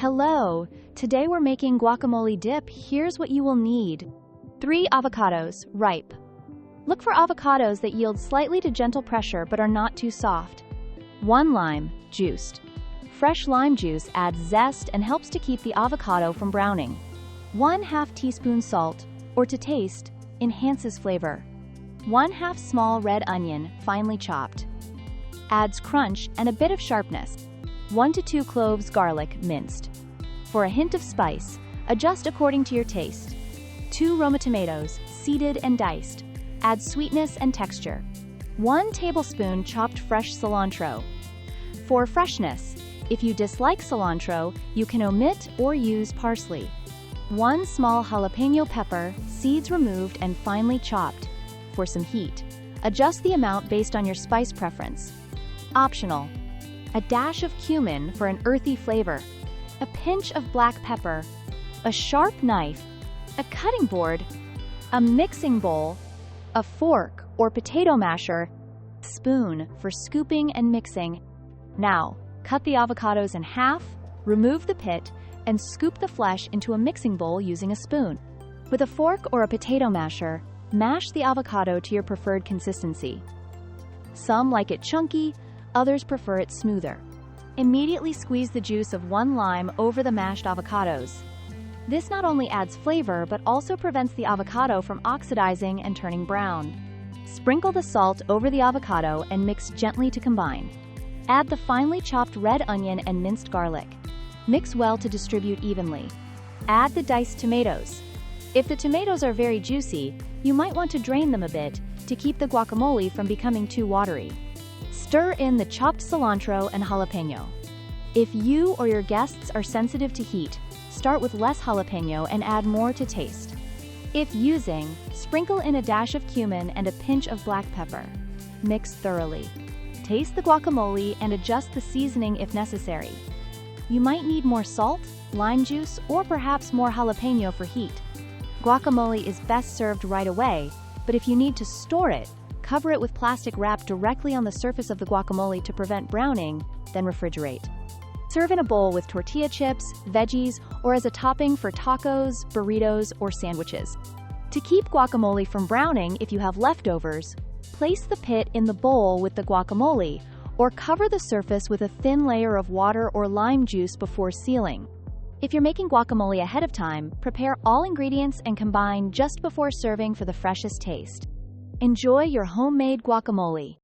Hello! Today we're making guacamole dip. Here's what you will need. 3 avocados, ripe. Look for avocados that yield slightly to gentle pressure but are not too soft. 1 lime, juiced. Fresh lime juice adds zest and helps to keep the avocado from browning. 1/2 teaspoon salt, or to taste, enhances flavor. 1/2 small red onion, finely chopped. Adds crunch and a bit of sharpness. 1 to 2 cloves garlic, minced. For a hint of spice, adjust according to your taste. 2 Roma tomatoes, seeded and diced. Adds sweetness and texture. 1 tablespoon chopped fresh cilantro. For freshness, if you dislike cilantro, you can omit or use parsley. 1 small jalapeno pepper, seeds removed and finely chopped. For some heat, adjust the amount based on your spice preference. Optional. A dash of cumin for an earthy flavor. A pinch of black pepper. A sharp knife. A cutting board. A mixing bowl. A fork or potato masher. Spoon for scooping and mixing. Now, cut the avocados in half, remove the pit, and scoop the flesh into a mixing bowl using a spoon. With a fork or a potato masher, mash the avocado to your preferred consistency. Some like it chunky, others prefer it smoother. Immediately squeeze the juice of 1 lime over the mashed avocados. This not only adds flavor but also prevents the avocado from oxidizing and turning brown. Sprinkle the salt over the avocado and mix gently to combine. Add the finely chopped red onion and minced garlic. Mix well to distribute evenly. Add the diced tomatoes. If the tomatoes are very juicy, you might want to drain them a bit to keep the guacamole from becoming too watery. Stir in the chopped cilantro and jalapeno. If you or your guests are sensitive to heat, start with less jalapeno and add more to taste. If using, sprinkle in a dash of cumin and a pinch of black pepper. Mix thoroughly. Taste the guacamole and adjust the seasoning if necessary. You might need more salt, lime juice, or perhaps more jalapeno for heat. Guacamole is best served right away, but if you need to store it, cover it with plastic wrap directly on the surface of the guacamole to prevent browning, then refrigerate. Serve in a bowl with tortilla chips, veggies, or as a topping for tacos, burritos, or sandwiches. To keep guacamole from browning if you have leftovers, place the pit in the bowl with the guacamole, or cover the surface with a thin layer of water or lime juice before sealing. If you're making guacamole ahead of time, prepare all ingredients and combine just before serving for the freshest taste. Enjoy your homemade guacamole.